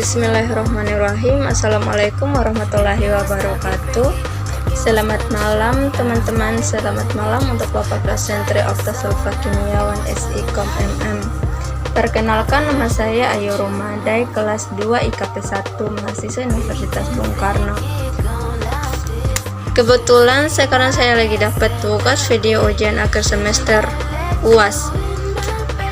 Bismillahirrahmanirrahim. Assalamualaikum warahmatullahi wabarakatuh. Selamat malam teman-teman. Selamat malam untuk Bapak dosen Triopta Sulfa Kimiawan SIKOM MM. Perkenalkan, nama saya Ayu Romadai, kelas 2 IKP 1, mahasiswa Universitas Bung Karno. Kebetulan sekarang saya lagi dapat tugas video ujian akhir semester UAS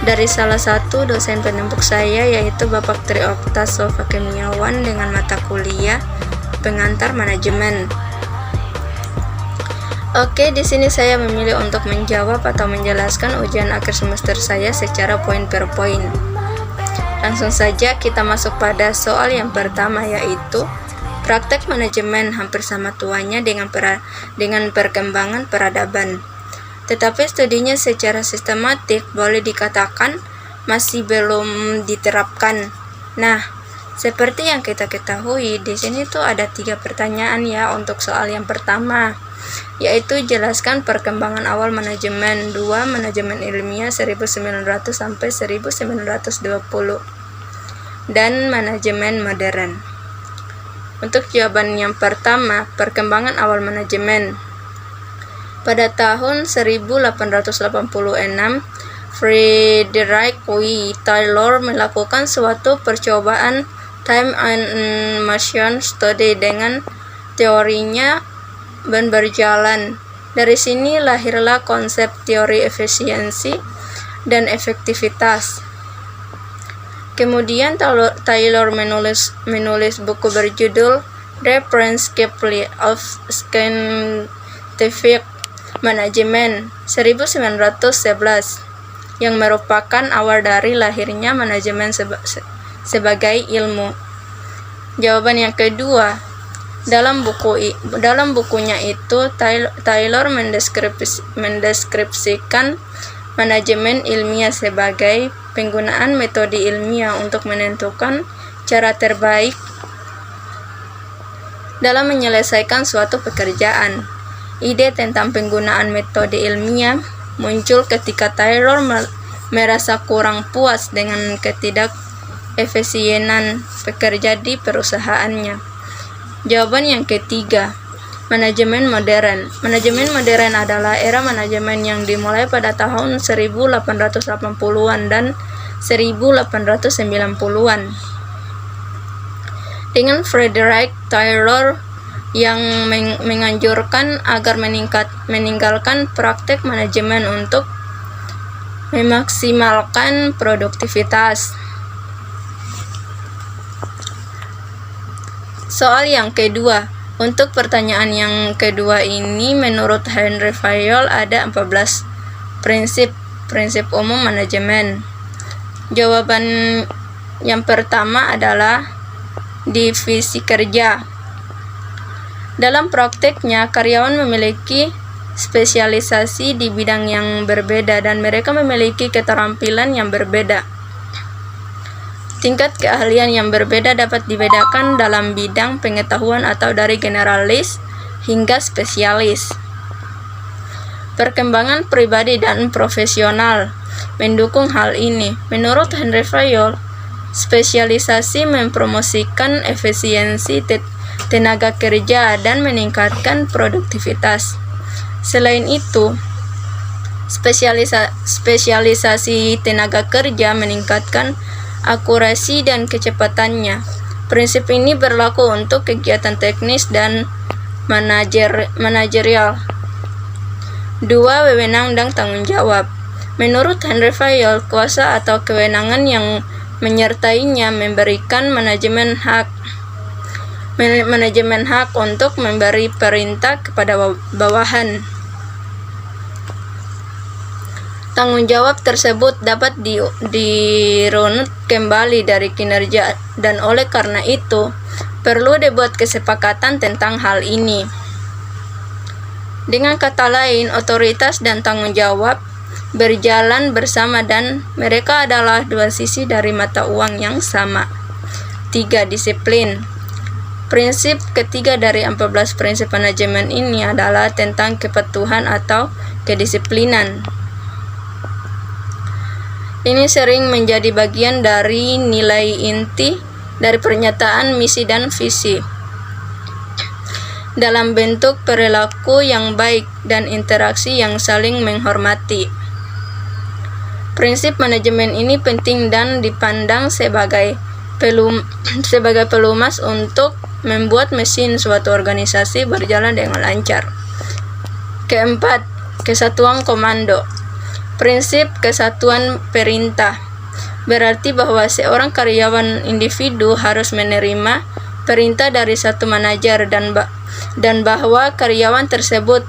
dari salah satu dosen penembuk saya, yaitu Bapak Triopta Sulfa Kimiawan, dengan mata kuliah pengantar manajemen. Oke, di sini saya memilih untuk menjawab atau menjelaskan ujian akhir semester saya secara poin per poin. Langsung saja kita masuk pada soal yang pertama, yaitu praktek manajemen hampir sama tuanya dengan perkembangan peradaban. Tetapi studinya secara sistematik boleh dikatakan masih belum diterapkan. Nah, seperti yang kita ketahui, di sini tuh ada 3 pertanyaan ya untuk soal yang pertama, yaitu jelaskan perkembangan awal manajemen. 2. Manajemen ilmiah 1900 sampai 1920 dan manajemen modern. Untuk jawaban yang pertama, perkembangan awal manajemen. Pada tahun 1886, Frederick W. Taylor melakukan suatu percobaan time and motion study dengan teorinya dan berjalan. Dari sini lahirlah konsep teori efisiensi dan efektivitas. Kemudian Taylor menulis buku berjudul The Principles of Scientific Management 1911, yang merupakan awal dari lahirnya manajemen sebagai ilmu. Jawaban yang kedua, dalam bukunya itu Taylor mendeskripsikan manajemen ilmiah sebagai penggunaan metode ilmiah untuk menentukan cara terbaik dalam menyelesaikan suatu pekerjaan. Ide tentang penggunaan metode ilmiah muncul ketika Taylor merasa kurang puas dengan ketidakefisienan pekerja di perusahaannya. Jawaban yang ketiga, manajemen modern. Manajemen modern adalah era manajemen yang dimulai pada tahun 1880-an dan 1890-an. Dengan Frederick Taylor yang menganjurkan agar meninggalkan praktek manajemen untuk memaksimalkan produktivitas. Soal yang kedua, untuk pertanyaan yang kedua ini, menurut Henry Fayol ada 14 prinsip umum manajemen. Jawaban yang pertama adalah divisi kerja. Dalam prakteknya, karyawan memiliki spesialisasi di bidang yang berbeda dan mereka memiliki keterampilan yang berbeda. Tingkat keahlian yang berbeda dapat dibedakan dalam bidang pengetahuan atau dari generalis hingga spesialis. Perkembangan pribadi dan profesional mendukung hal ini. Menurut Henry Fayol, spesialisasi mempromosikan efisiensi tenaga kerja dan meningkatkan produktivitas. Selain itu, spesialisasi tenaga kerja meningkatkan akurasi dan kecepatannya. Prinsip ini berlaku untuk kegiatan teknis dan manajerial. 2. Wewenang dan tanggung jawab. Menurut Henry Fayol, kuasa atau kewenangan yang menyertainya memberikan manajemen hak untuk memberi perintah kepada bawahan. Tanggung jawab tersebut dapat dirunut kembali dari kinerja, dan oleh karena itu perlu dibuat kesepakatan tentang hal ini. Dengan kata lain, otoritas dan tanggung jawab berjalan bersama dan mereka adalah dua sisi dari mata uang yang sama. 3. Disiplin. Prinsip ketiga dari 14 prinsip manajemen ini adalah tentang kepatuhan atau kedisiplinan. Ini sering menjadi bagian dari nilai inti dari pernyataan misi dan visi dalam bentuk perilaku yang baik dan interaksi yang saling menghormati. Prinsip manajemen ini penting dan dipandang sebagai pelumas untuk membuat mesin suatu organisasi berjalan dengan lancar. Keempat, kesatuan komando. Prinsip kesatuan perintah berarti bahwa seorang karyawan individu harus menerima perintah dari satu manajer dan bahwa karyawan tersebut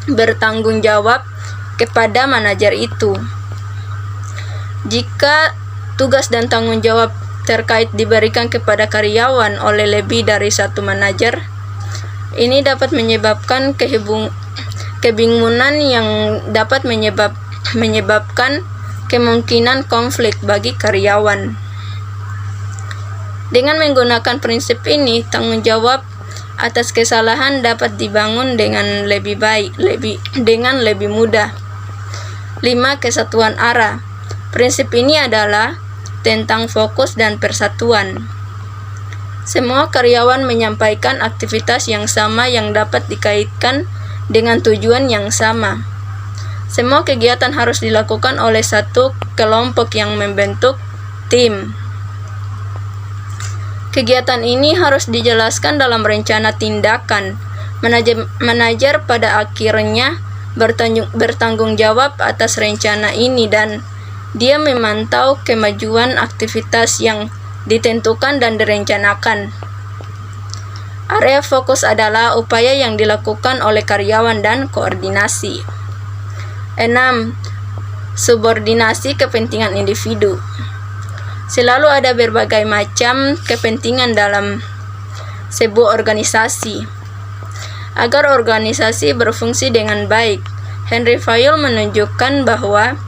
bertanggung jawab kepada manajer itu. Jika tugas dan tanggung jawab terkait diberikan kepada karyawan oleh lebih dari satu manajer, ini dapat menyebabkan kebingungan yang dapat menyebabkan kemungkinan konflik bagi karyawan. Dengan menggunakan prinsip ini, tanggung jawab atas kesalahan dapat dibangun dengan lebih mudah. 5. Kesatuan arah. Prinsip ini adalah tentang fokus dan persatuan. Semua karyawan menyampaikan aktivitas yang sama yang dapat dikaitkan dengan tujuan yang sama. Semua kegiatan harus dilakukan oleh satu kelompok yang membentuk tim. Kegiatan ini harus dijelaskan dalam rencana tindakan. Manajer pada akhirnya bertanggung jawab atas rencana ini dan dia memantau kemajuan aktivitas yang ditentukan dan direncanakan. Area fokus adalah upaya yang dilakukan oleh karyawan dan koordinasi. 6. Subordinasi kepentingan individu. Selalu ada berbagai macam kepentingan dalam sebuah organisasi. Agar organisasi berfungsi dengan baik, Henry Fayol menunjukkan bahwa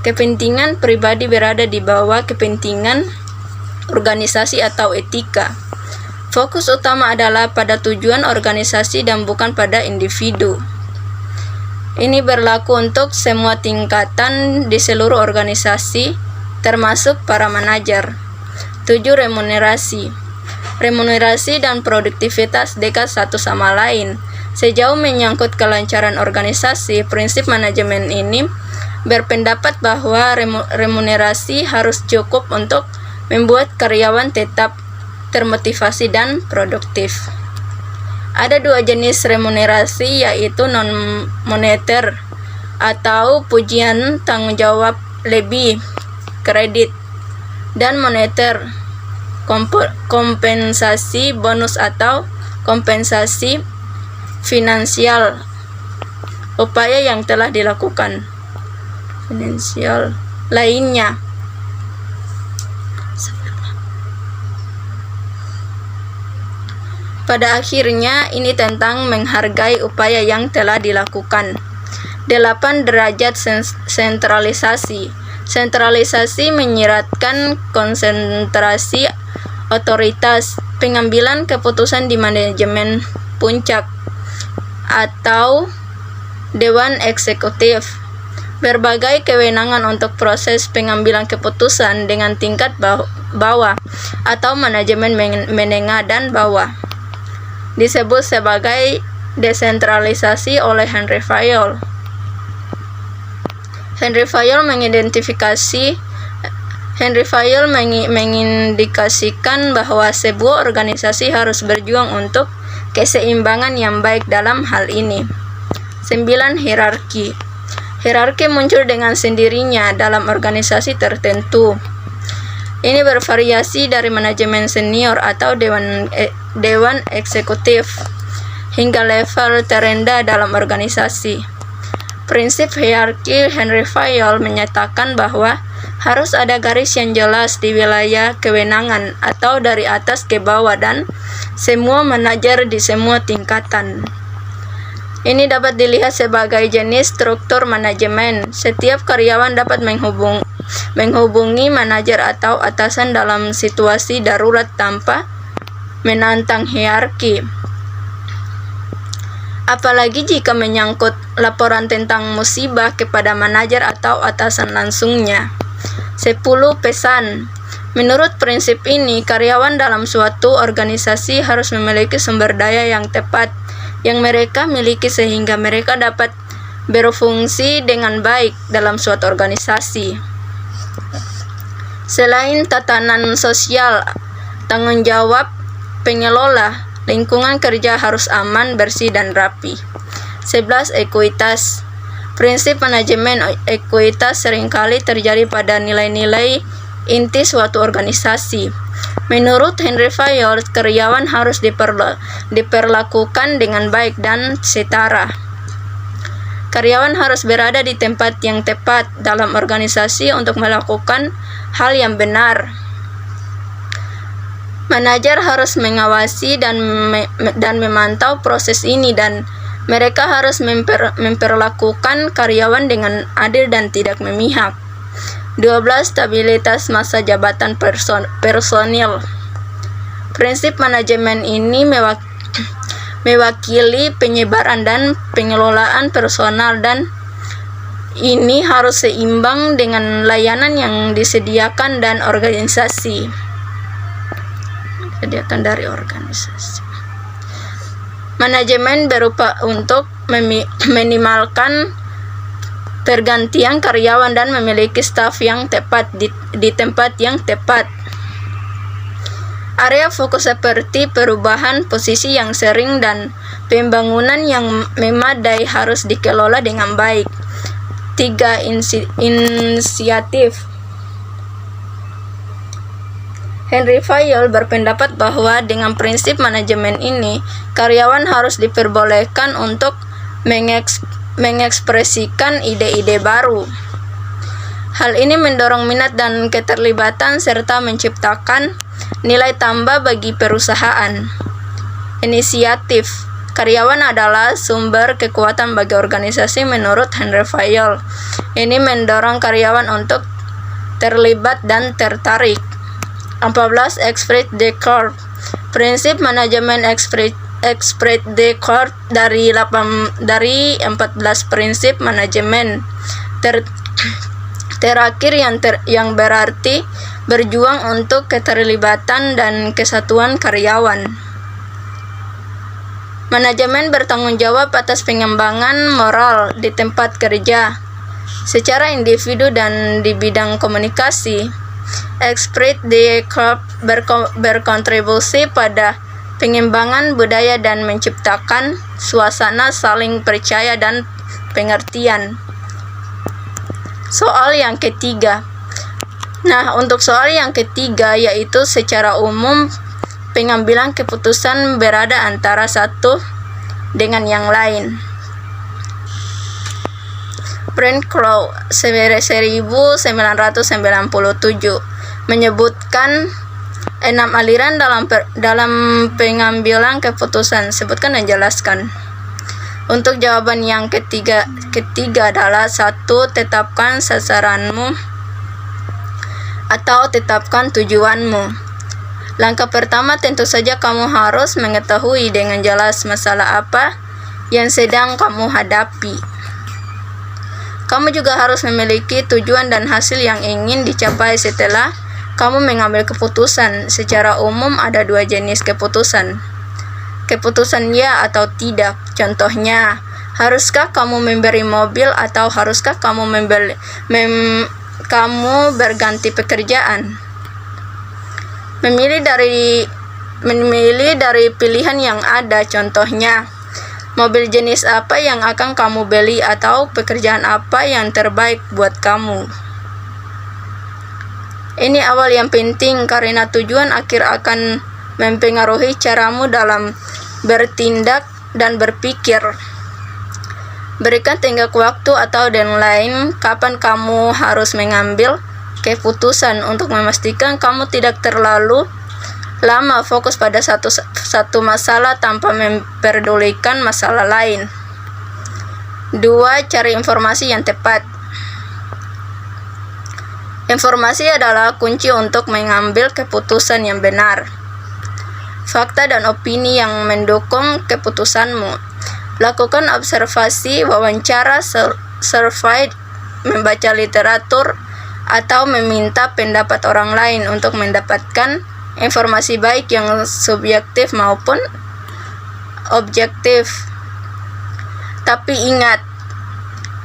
kepentingan pribadi berada di bawah kepentingan organisasi atau etika. Fokus utama adalah pada tujuan organisasi dan bukan pada individu. Ini berlaku untuk semua tingkatan di seluruh organisasi, termasuk para manajer. 7. Remunerasi. Remunerasi dan produktivitas dekat satu sama lain. Sejauh menyangkut kelancaran organisasi, prinsip manajemen ini berpendapat bahwa remunerasi harus cukup untuk membuat karyawan tetap termotivasi dan produktif. Ada dua jenis remunerasi, yaitu non-moneter atau pujian tanggung jawab lebih kredit, dan moneter kompensasi bonus atau kompensasi finansial upaya yang telah dilakukan finansial lainnya. Pada akhirnya ini tentang menghargai upaya yang telah dilakukan. 8. Derajat sentralisasi. Sentralisasi menyiratkan konsentrasi otoritas pengambilan keputusan di manajemen puncak atau dewan eksekutif. Berbagai kewenangan untuk proses pengambilan keputusan dengan tingkat bawah atau manajemen menengah dan bawah disebut sebagai desentralisasi oleh Henry Fayol. Henry Fayol mengindikasikan bahwa sebuah organisasi harus berjuang untuk keseimbangan yang baik dalam hal ini. 9. Hierarki. Hierarki muncul dengan sendirinya dalam organisasi tertentu. Ini bervariasi dari manajemen senior atau dewan eksekutif hingga level terendah dalam organisasi. Prinsip hierarki Henry Fayol menyatakan bahwa harus ada garis yang jelas di wilayah kewenangan atau dari atas ke bawah dan semua manajer di semua tingkatan. Ini dapat dilihat sebagai jenis struktur manajemen. Setiap karyawan dapat menghubungi manajer atau atasan dalam situasi darurat tanpa menantang hierarki. Apalagi jika menyangkut laporan tentang musibah kepada manajer atau atasan langsungnya. 10. Pesan. Menurut prinsip ini, karyawan dalam suatu organisasi harus memiliki sumber daya yang tepat yang mereka miliki sehingga mereka dapat berfungsi dengan baik dalam suatu organisasi. Selain tatanan sosial, tanggung jawab pengelola lingkungan kerja harus aman, bersih, dan rapi. 11. Ekuitas. Prinsip manajemen ekuitas seringkali terjadi pada nilai-nilai inti suatu organisasi. Menurut Henry Fayol, karyawan harus diperlakukan dengan baik dan setara. Karyawan harus berada di tempat yang tepat dalam organisasi untuk melakukan hal yang benar. Manajer harus mengawasi dan memantau proses ini, dan mereka harus memperlakukan karyawan dengan adil dan tidak memihak. 12. Stabilitas masa jabatan personil. Prinsip manajemen ini mewakili penyebaran dan pengelolaan personal, dan ini harus seimbang dengan layanan yang disediakan dari organisasi. Manajemen berupa untuk meminimalkan pergantian karyawan dan memiliki staf yang tepat di tempat yang tepat. Area fokus seperti perubahan posisi yang sering dan pembangunan yang memadai harus dikelola dengan baik. 3. Inisiatif. Henry Fayol berpendapat bahwa dengan prinsip manajemen ini, karyawan harus diperbolehkan untuk mengekspresikan ide-ide baru. Hal ini mendorong minat dan keterlibatan serta menciptakan nilai tambah bagi perusahaan. Inisiatif. Karyawan adalah sumber kekuatan bagi organisasi menurut Henry Fayol. Ini mendorong karyawan untuk terlibat dan tertarik. 14. Esprit de corps. Prinsip manajemen Esprit de corps dari 14 prinsip manajemen terakhir yang berarti berjuang untuk keterlibatan dan kesatuan karyawan. Manajemen bertanggung jawab atas pengembangan moral di tempat kerja secara individu dan di bidang komunikasi. Esprit de corps berkontribusi pada pengembangan budaya dan menciptakan suasana saling percaya dan pengertian. Soal yang ketiga. Nah, untuk soal yang ketiga yaitu secara umum pengambilan keputusan berada antara satu dengan yang lain. Brent Crow 1997 menyebutkan 6 aliran dalam pengambilan keputusan. Sebutkan dan jelaskan. Untuk jawaban yang ketiga adalah 1. Tetapkan sasaranmu atau tetapkan tujuanmu. Langkah pertama, tentu saja kamu harus mengetahui dengan jelas masalah apa yang sedang kamu hadapi. Kamu juga harus memiliki tujuan dan hasil yang ingin dicapai setelah kamu mengambil keputusan. Secara umum ada 2 jenis keputusan. Keputusan ya atau tidak. Contohnya, haruskah kamu memberi mobil atau haruskah kamu berganti pekerjaan? Memilih dari pilihan yang ada. Contohnya, mobil jenis apa yang akan kamu beli atau pekerjaan apa yang terbaik buat kamu. Ini awal yang penting karena tujuan akhir akan mempengaruhi caramu dalam bertindak dan berpikir. Berikan tenggat waktu atau deadline kapan kamu harus mengambil keputusan untuk memastikan kamu tidak terlalu lama fokus pada satu masalah tanpa memperdulikan masalah lain. 2. Cari informasi yang tepat. Informasi adalah kunci untuk mengambil keputusan yang benar. Fakta dan opini yang mendukung keputusanmu. Lakukan observasi, wawancara, survei, membaca literatur, atau meminta pendapat orang lain untuk mendapatkan informasi baik yang subjektif maupun objektif. Tapi ingat,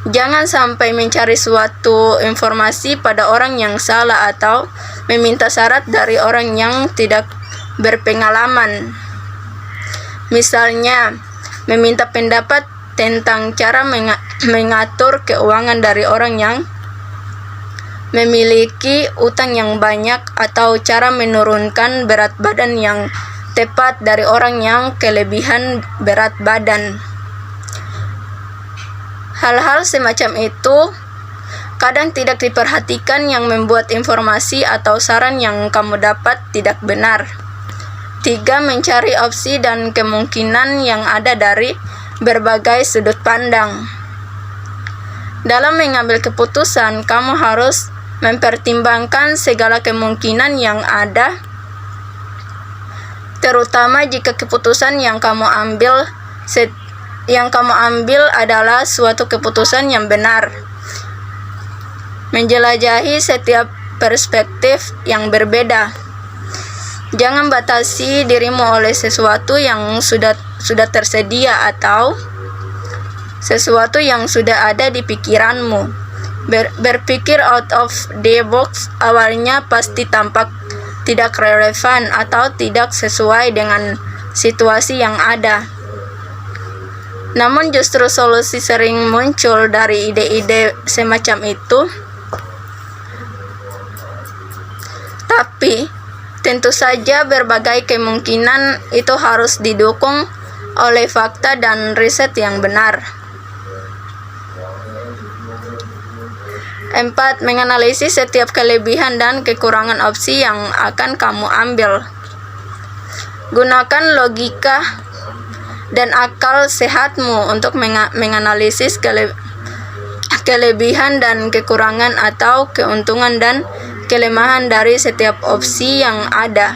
jangan sampai mencari suatu informasi pada orang yang salah atau meminta syarat dari orang yang tidak berpengalaman. Misalnya, meminta pendapat tentang cara mengatur keuangan dari orang yang memiliki utang yang banyak, atau cara menurunkan berat badan yang tepat dari orang yang kelebihan berat badan. Hal-hal semacam itu kadang tidak diperhatikan, yang membuat informasi atau saran yang kamu dapat tidak benar. 3. Mencari opsi dan kemungkinan yang ada dari berbagai sudut pandang. Dalam mengambil keputusan, kamu harus mempertimbangkan segala kemungkinan yang ada, terutama jika keputusan yang kamu ambil adalah suatu keputusan yang benar. Menjelajahi setiap perspektif yang berbeda. Jangan batasi dirimu oleh sesuatu yang sudah tersedia atau sesuatu yang sudah ada di pikiranmu. Berpikir out of the box awalnya pasti tampak tidak relevan atau tidak sesuai dengan situasi yang ada. Namun justru solusi sering muncul dari ide-ide semacam itu. Tapi tentu saja berbagai kemungkinan itu harus didukung oleh fakta dan riset yang benar. 4. Menganalisis setiap kelebihan dan kekurangan opsi yang akan kamu ambil. Gunakan logika dan akal sehatmu untuk menganalisis kelebihan dan kekurangan atau keuntungan dan kelemahan dari setiap opsi yang ada.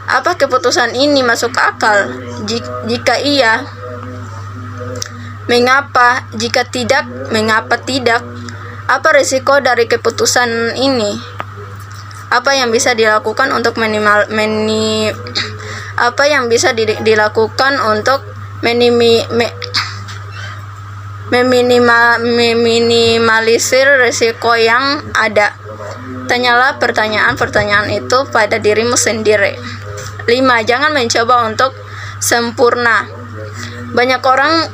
Apa keputusan ini masuk akal? Jika iya, mengapa? Jika tidak, mengapa tidak? Apa risiko dari keputusan ini? Apa yang bisa dilakukan untuk meminimalisir risiko yang ada? Tanyalah pertanyaan-pertanyaan itu pada dirimu sendiri. 5. Jangan mencoba untuk sempurna. Banyak orang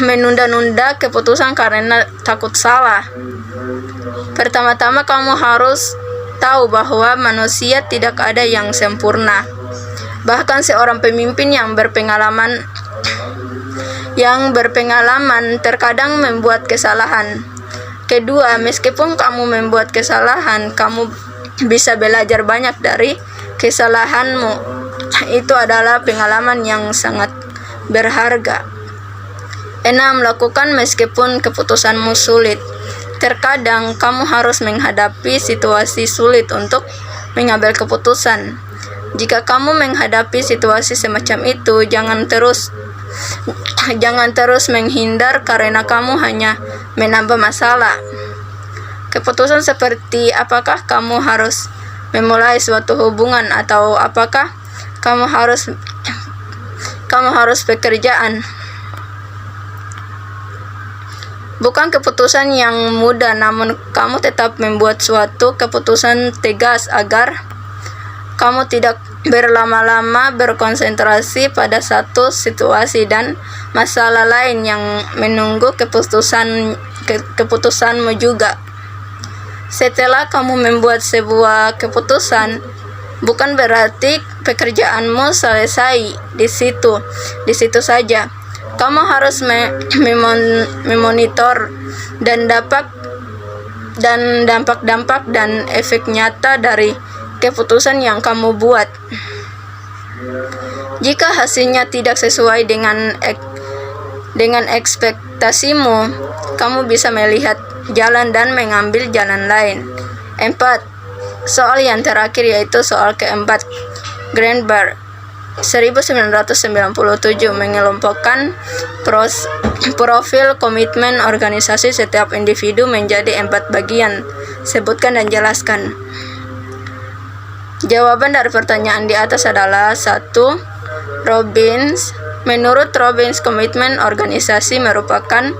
menunda-nunda keputusan karena takut salah. Pertama-tama kamu harus tahu bahwa manusia tidak ada yang sempurna. Bahkan seorang pemimpin yang berpengalaman terkadang membuat kesalahan. Kedua, meskipun kamu membuat kesalahan, kamu bisa belajar banyak dari kesalahanmu. Itu adalah pengalaman yang sangat berharga. 6. Lakukan meskipun keputusanmu sulit. Terkadang kamu harus menghadapi situasi sulit untuk mengambil keputusan. Jika kamu menghadapi situasi semacam itu, jangan terus menghindar karena kamu hanya menambah masalah. Keputusan seperti apakah kamu harus memulai suatu hubungan atau apakah kamu harus pekerjaan. Bukan keputusan yang mudah, namun kamu tetap membuat suatu keputusan tegas agar kamu tidak berlama-lama berkonsentrasi pada satu situasi dan masalah lain yang menunggu keputusanmu juga. Setelah kamu membuat sebuah keputusan, bukan berarti pekerjaanmu selesai di situ saja. Kamu harus memonitor dampak-dampak dan efek nyata dari keputusan yang kamu buat. Jika hasilnya tidak sesuai dengan ekspektasimu, kamu bisa melihat jalan dan mengambil jalan lain. 4. Soal yang terakhir yaitu soal keempat, Greenberg. 1997 mengelompokkan profil komitmen organisasi setiap individu menjadi 4 bagian. Sebutkan dan jelaskan. Jawaban dari pertanyaan di atas adalah 1. Menurut Robbins, komitmen organisasi merupakan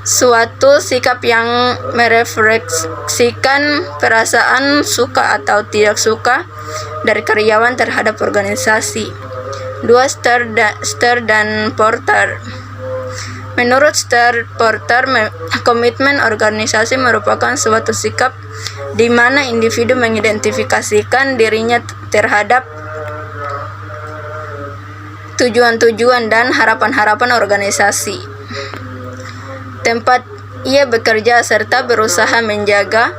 suatu sikap yang merefleksikan perasaan suka atau tidak suka dari karyawan terhadap organisasi. 2. Stern dan Porter. Menurut Stern Porter, komitmen organisasi merupakan suatu sikap di mana individu mengidentifikasikan dirinya terhadap tujuan-tujuan dan harapan-harapan organisasi, tempat ia bekerja, serta berusaha menjaga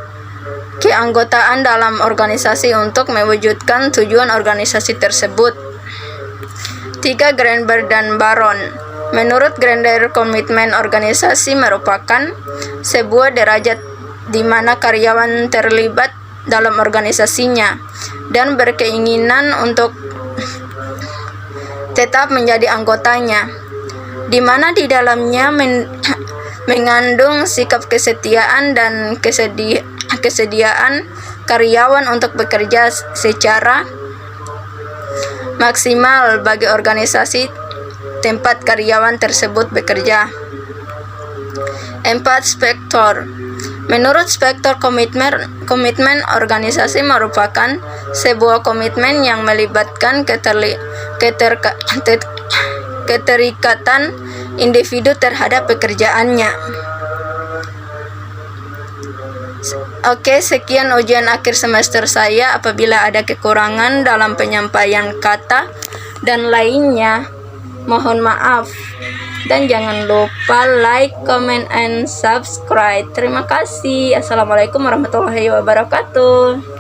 keanggotaan dalam organisasi untuk mewujudkan tujuan organisasi tersebut. 3. Greenberg dan Baron. Menurut Greenberg, komitmen organisasi merupakan sebuah derajat di mana karyawan terlibat dalam organisasinya dan berkeinginan untuk tetap menjadi anggotanya, di mana di dalamnya mengandung sikap kesetiaan dan kesediaan karyawan untuk bekerja secara maksimal bagi organisasi tempat karyawan tersebut bekerja. 4. Spector. Menurut Spector, komitmen organisasi merupakan sebuah komitmen yang melibatkan keterikatan individu terhadap pekerjaannya. Oke, sekian ujian akhir semester saya. Apabila ada kekurangan dalam penyampaian kata dan lainnya, mohon maaf. Dan jangan lupa like, comment, and subscribe. Terima kasih. Assalamualaikum warahmatullahi wabarakatuh.